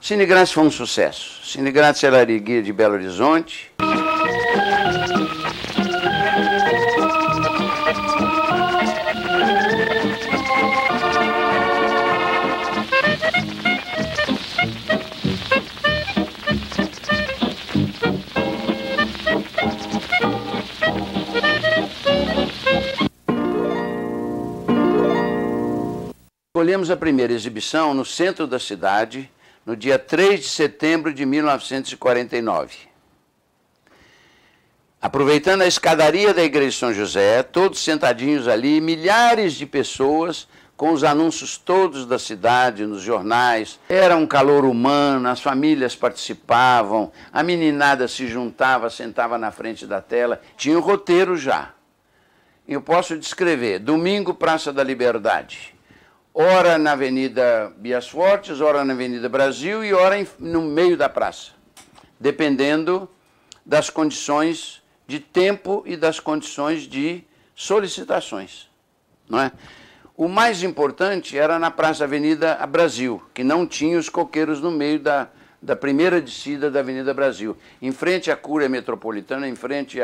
Cine Grátis foi um sucesso. Cine Grátis era a guia de Belo Horizonte. Escolhemos a primeira exibição no centro da cidade, no dia 3 de setembro de 1949. Aproveitando a escadaria da Igreja de São José, todos sentadinhos ali, milhares de pessoas com os anúncios todos da cidade, nos jornais. Era um calor humano, as famílias participavam, a meninada se juntava, sentava na frente da tela, tinha um roteiro já. Eu posso descrever: domingo, Praça da Liberdade. Ora na Avenida Bias Fortes, ora na Avenida Brasil e ora no meio da praça, dependendo das condições de tempo e das condições de solicitações, não é? O mais importante era na Praça Avenida Brasil, que não tinha os coqueiros no meio da primeira descida da Avenida Brasil, em frente à Cúria Metropolitana, em frente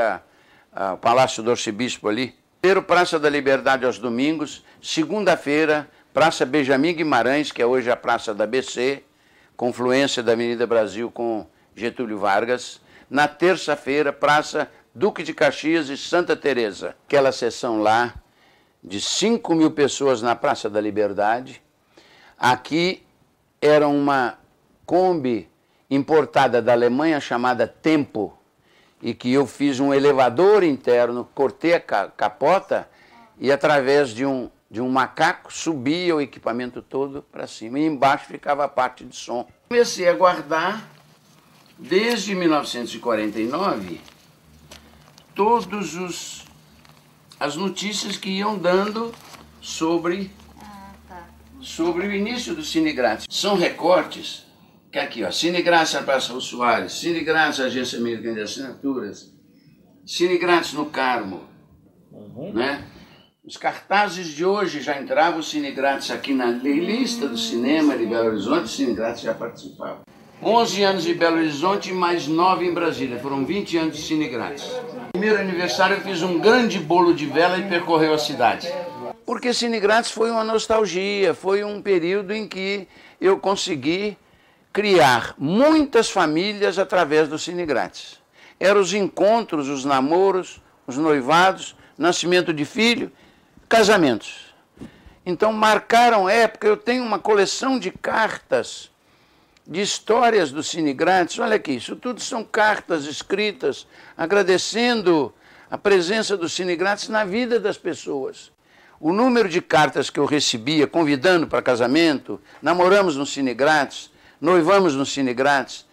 ao Palácio do Arcebispo ali. Primeiro, Praça da Liberdade aos domingos, segunda-feira, Praça Benjamin Guimarães, que é hoje a Praça da ABC, confluência da Avenida Brasil com Getúlio Vargas. Na terça-feira, Praça Duque de Caxias e Santa Teresa. Aquela sessão lá, de 5.000 pessoas na Praça da Liberdade. Aqui era uma Kombi importada da Alemanha chamada Tempo, e que eu fiz um elevador interno, cortei a capota e através de um macaco, subia o equipamento todo para cima e embaixo ficava a parte de som. Comecei a guardar, desde 1949, todas as notícias que iam dando sobre o início do Cine Grátis. São recortes, que aqui, ó, Cine Grátis na Praça Raul Soares, Cine Grátis Agência Americana de Assinaturas, Cine Grátis no Carmo, né? Os cartazes de hoje já entravam o Cine Grátis aqui na lista do cinema de Belo Horizonte, o Cine Grátis já participava. 11 anos de Belo Horizonte e mais 9 em Brasília, foram 20 anos de Cine Grátis. No primeiro aniversário eu fiz um grande bolo de vela e percorreu a cidade. Porque Cine Grátis foi uma nostalgia, foi um período em que eu consegui criar muitas famílias através do Cine Grátis. Eram os encontros, os namoros, os noivados, nascimento de filho, casamentos. Então marcaram época. Eu tenho uma coleção de cartas, de histórias do Cine Grátis. Olha aqui, isso tudo são cartas escritas agradecendo a presença do Cine Grátis na vida das pessoas. O número de cartas que eu recebia convidando para casamento, namoramos no Cine Grátis, noivamos no Cine Grátis,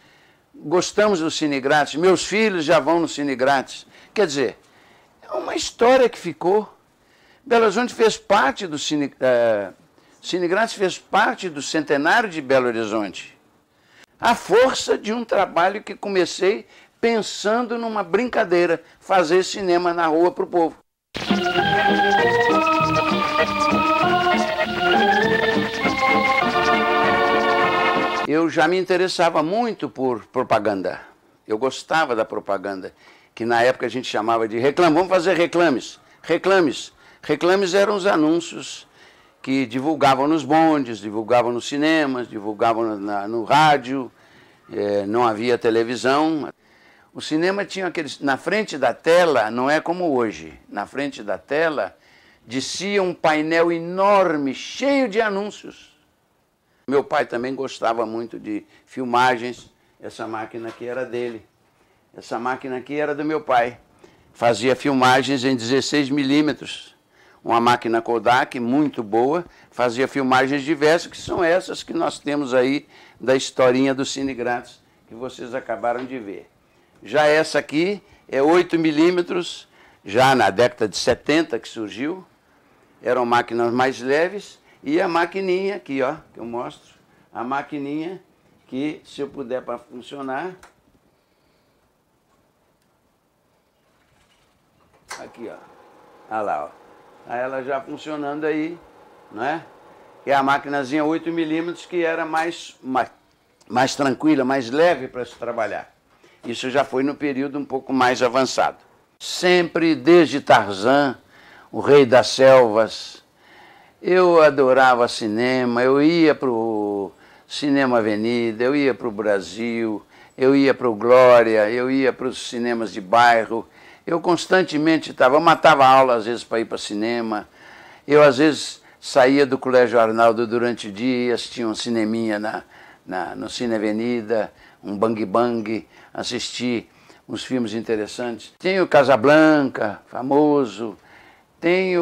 gostamos do Cine Grátis, meus filhos já vão no Cine Grátis. Quer dizer, é uma história que ficou. Belo Horizonte fez parte do Cine Grátis, fez parte do centenário de Belo Horizonte. A força de um trabalho que comecei pensando numa brincadeira, fazer cinema na rua para o povo. Eu já me interessava muito por propaganda. Eu gostava da propaganda, que na época a gente chamava de reclame. Vamos fazer reclames. Reclames. Reclames eram os anúncios que divulgavam nos bondes, divulgavam nos cinemas, divulgavam no rádio, não havia televisão. O cinema tinha aqueles... Na frente da tela, não é como hoje, na frente da tela descia um painel enorme, cheio de anúncios. Meu pai também gostava muito de filmagens. Essa máquina aqui era dele. Essa máquina aqui era do meu pai. Fazia filmagens em 16 milímetros. Uma máquina Kodak muito boa, fazia filmagens diversas, que são essas que nós temos aí da historinha do Cine Grátis, que vocês acabaram de ver. Já essa aqui é 8 milímetros, já na década de 70 que surgiu. Eram máquinas mais leves. E a maquininha aqui, ó, que eu mostro. A maquininha que, se eu puder para funcionar... Aqui, ó. Olha lá, ó. Aí ela já funcionando aí, não é? E a maquinazinha 8 milímetros que era mais mais tranquila, mais leve para se trabalhar. Isso já foi no período um pouco mais avançado. Sempre, desde Tarzan, o Rei das Selvas, eu adorava cinema, eu ia para o Cinema Avenida, eu ia para o Brasil, eu ia para o Glória, eu ia para os cinemas de bairro, eu constantemente matava aula às vezes para ir para cinema, eu às vezes saía do Colégio Arnaldo durante o dia e assistia um cineminha no Cine Avenida, um Bang Bang, assisti uns filmes interessantes. Tem o Casablanca, famoso, tem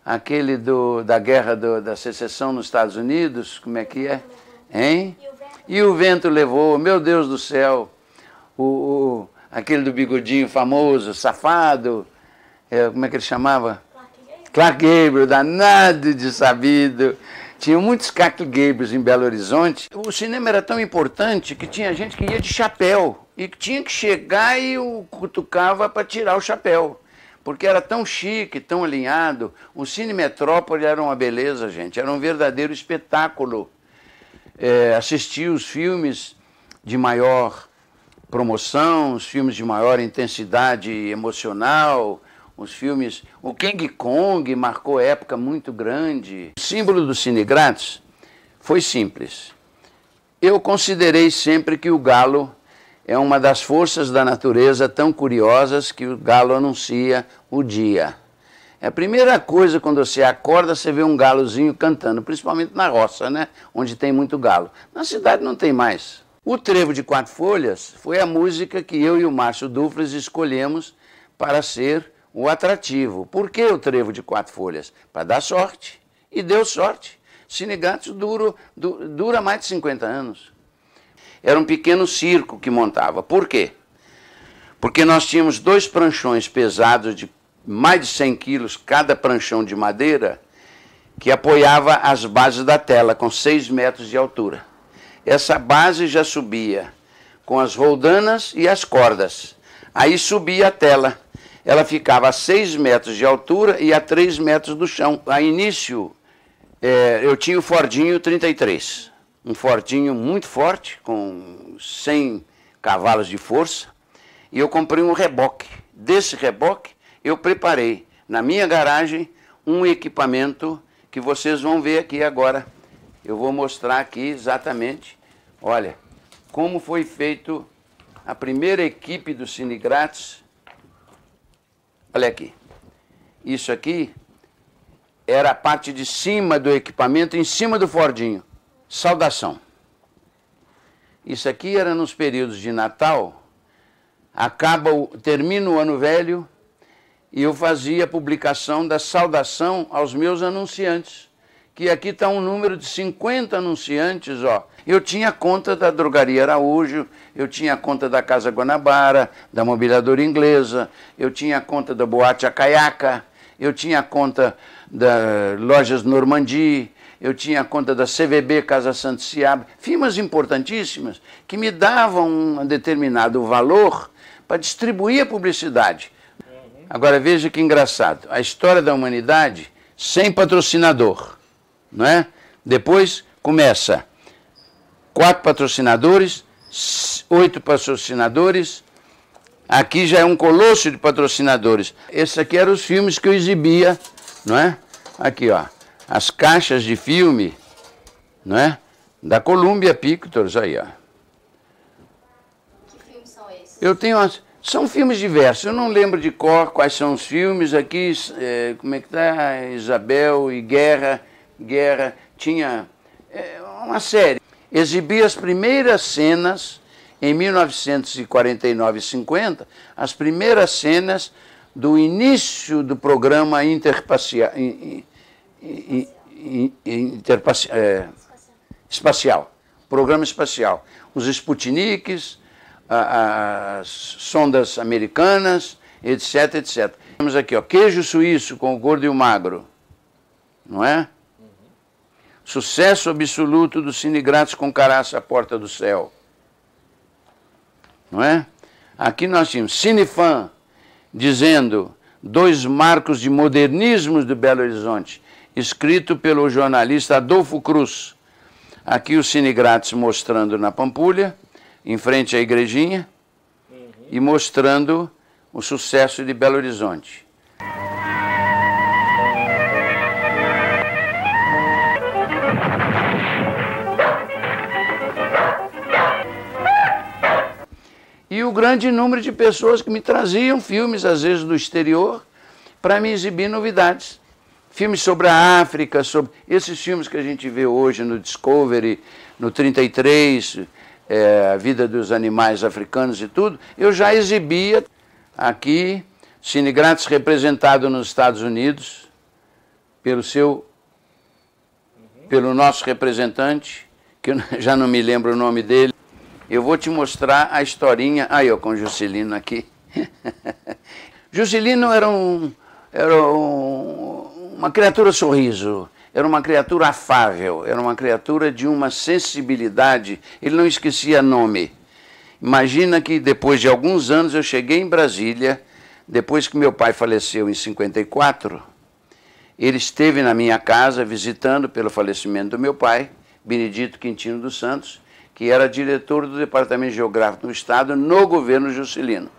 aquele da Guerra da Secessão nos Estados Unidos, como é que é? Hein? E o Vento Levou, meu Deus do céu, aquele do bigodinho famoso, safado, como é que ele chamava? Clark Gable, danado de sabido. Tinha muitos Clark Gables em Belo Horizonte. O cinema era tão importante que tinha gente que ia de chapéu e que tinha que chegar e o cutucava para tirar o chapéu. Porque era tão chique, tão alinhado. O Cine Metrópole era uma beleza, gente. Era um verdadeiro espetáculo. Assistir os filmes de maior promoção, os filmes de maior intensidade emocional, os filmes... O King Kong marcou época muito grande. O símbolo do Cine Grátis foi simples. Eu considerei sempre que o galo é uma das forças da natureza tão curiosas que o galo anuncia o dia. É a primeira coisa, quando você acorda, você vê um galozinho cantando, principalmente na roça, né? Onde tem muito galo. Na cidade não tem mais. O Trevo de Quatro Folhas foi a música que eu e o Márcio Dufles escolhemos para ser o atrativo. Por que o Trevo de Quatro Folhas? Para dar sorte. E deu sorte. Cine Grátis dura mais de 50 anos. Era um pequeno circo que montava. Por quê? Porque nós tínhamos 2 pranchões pesados de mais de 100 quilos, cada pranchão de madeira, que apoiava as bases da tela, com 6 metros de altura. Essa base já subia com as roldanas e as cordas. Aí subia a tela. Ela ficava a 6 metros de altura e a 3 metros do chão. A início, eu tinha o Fordinho 33. Um Fordinho muito forte, com 100 cavalos de força. E eu comprei um reboque. Desse reboque, eu preparei na minha garagem um equipamento que vocês vão ver aqui agora. Eu vou mostrar aqui exatamente, olha, como foi feito a primeira equipe do Cine Grátis. Olha aqui. Isso aqui era a parte de cima do equipamento, em cima do Fordinho. Saudação. Isso aqui era nos períodos de Natal. Termina o ano velho e eu fazia a publicação da saudação aos meus anunciantes. Que aqui está um número de 50 anunciantes, ó. Eu tinha conta da Drogaria Araújo, eu tinha conta da Casa Guanabara, da Mobiliadora Inglesa, eu tinha conta da Boate Acaiaca, eu tinha conta da Lojas Normandie, eu tinha conta da CVB Casa Santo Seabra, firmas importantíssimas que me davam um determinado valor para distribuir a publicidade. Agora veja que engraçado, a história da humanidade sem patrocinador, não é? Depois começa 4 patrocinadores, 8 patrocinadores, aqui já é um colosso de patrocinadores. Esses aqui eram os filmes que eu exibia, não é? Aqui, ó, as caixas de filme, não é? Da Columbia Pictures, aí, ó. Que filmes são esses? Eu tenho são filmes diversos, eu não lembro de cor quais são os filmes aqui, como é que tá? Isabel e Guerra, tinha uma série. Exibi as primeiras cenas, em 1949 e 50, as primeiras cenas do início do programa espacial, programa espacial. Os Sputniks, as sondas americanas, etc, etc. Temos aqui, ó, queijo suíço com o gordo e o magro, não é? Sucesso absoluto do Cine Grátis com Caraça, a Porta do Céu. Não é? Aqui nós tínhamos Cinefan, dizendo 2 marcos de modernismo de Belo Horizonte, escrito pelo jornalista Adolfo Cruz. Aqui o Cine Grátis mostrando na Pampulha, em frente à igrejinha, e mostrando o sucesso de Belo Horizonte. E o grande número de pessoas que me traziam filmes, às vezes do exterior, para me exibir novidades. Filmes sobre a África, sobre esses filmes que a gente vê hoje no Discovery, no 33, a vida dos animais africanos e tudo, eu já exibia aqui, Cine Grátis representado nos Estados Unidos, pelo nosso representante, que eu já não me lembro o nome dele. Eu vou te mostrar a historinha. Aí, ó, com o Juscelino aqui. Juscelino era uma criatura sorriso, era uma criatura afável, era uma criatura de uma sensibilidade, ele não esquecia nome. Imagina que depois de alguns anos eu cheguei em Brasília, depois que meu pai faleceu em 54, ele esteve na minha casa visitando pelo falecimento do meu pai, Benedito Quintino dos Santos, que era diretor do Departamento Geográfico do Estado no governo Juscelino.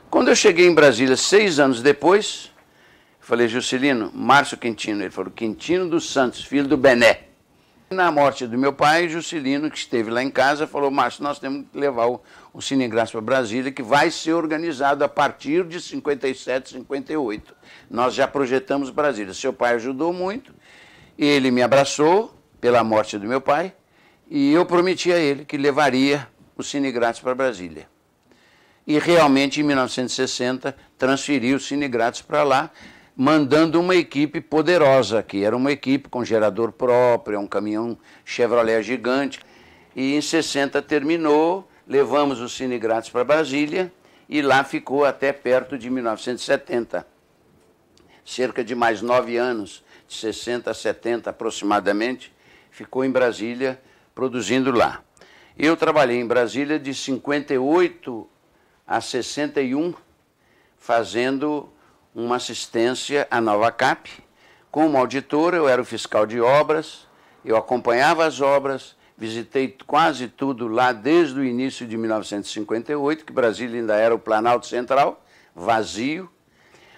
Quando eu cheguei em Brasília 6 anos depois, falei, Juscelino, Márcio Quintino. Ele falou, Quintino dos Santos, filho do Bené. Na morte do meu pai, Juscelino, que esteve lá em casa, falou, Márcio, nós temos que levar o Cine Grátis para Brasília, que vai ser organizado a partir de 57, 58. Nós já projetamos Brasília. Seu pai ajudou muito, ele me abraçou pela morte do meu pai, e eu prometi a ele que levaria o Cine Grátis para Brasília. E realmente, em 1960, transferi o Cine Grátis para lá, mandando uma equipe poderosa, que era uma equipe com gerador próprio, um caminhão Chevrolet gigante. E em 60 terminou, levamos o Cine Grátis para Brasília e lá ficou até perto de 1970. Cerca de mais 9 anos, de 60 a 70 aproximadamente, ficou em Brasília, produzindo lá. Eu trabalhei em Brasília de 58 a 61, fazendo uma assistência à Nova Cap. Como auditor, eu era o fiscal de obras, eu acompanhava as obras, visitei quase tudo lá desde o início de 1958, que Brasília ainda era o Planalto Central, vazio.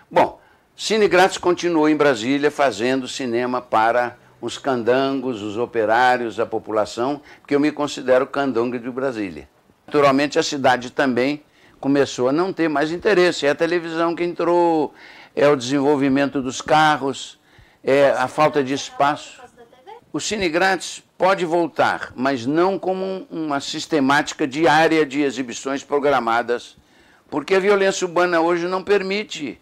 Bom, Cine Grátis continuou em Brasília fazendo cinema para os candangos, os operários, a população, porque eu me considero candango de Brasília. Naturalmente, a cidade também começou a não ter mais interesse. É a televisão que entrou, é o desenvolvimento dos carros, é a falta de espaço. O Cine Grátis pode voltar, mas não como uma sistemática diária de exibições programadas, porque a violência urbana hoje não permite.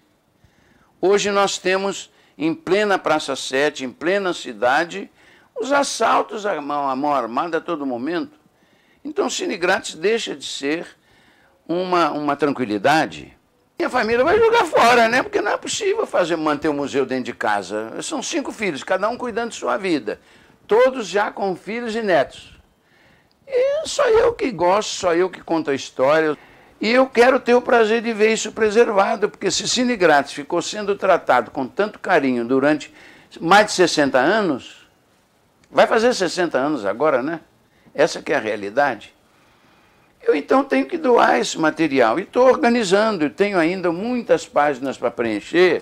Hoje nós temos, em plena Praça 7, em plena cidade, os assaltos à mão armada a todo momento. Então o Cine Grátis deixa de ser uma tranquilidade. E a família vai jogar fora, né? Porque não é possível manter o museu dentro de casa. São 5 filhos, cada um cuidando de sua vida. Todos já com filhos e netos. E só eu que gosto, só eu que conto a história. E eu quero ter o prazer de ver isso preservado, porque se Cine Grátis ficou sendo tratado com tanto carinho durante mais de 60 anos, vai fazer 60 anos agora, né? Essa que é a realidade. Eu então tenho que doar esse material e estou organizando, tenho ainda muitas páginas para preencher,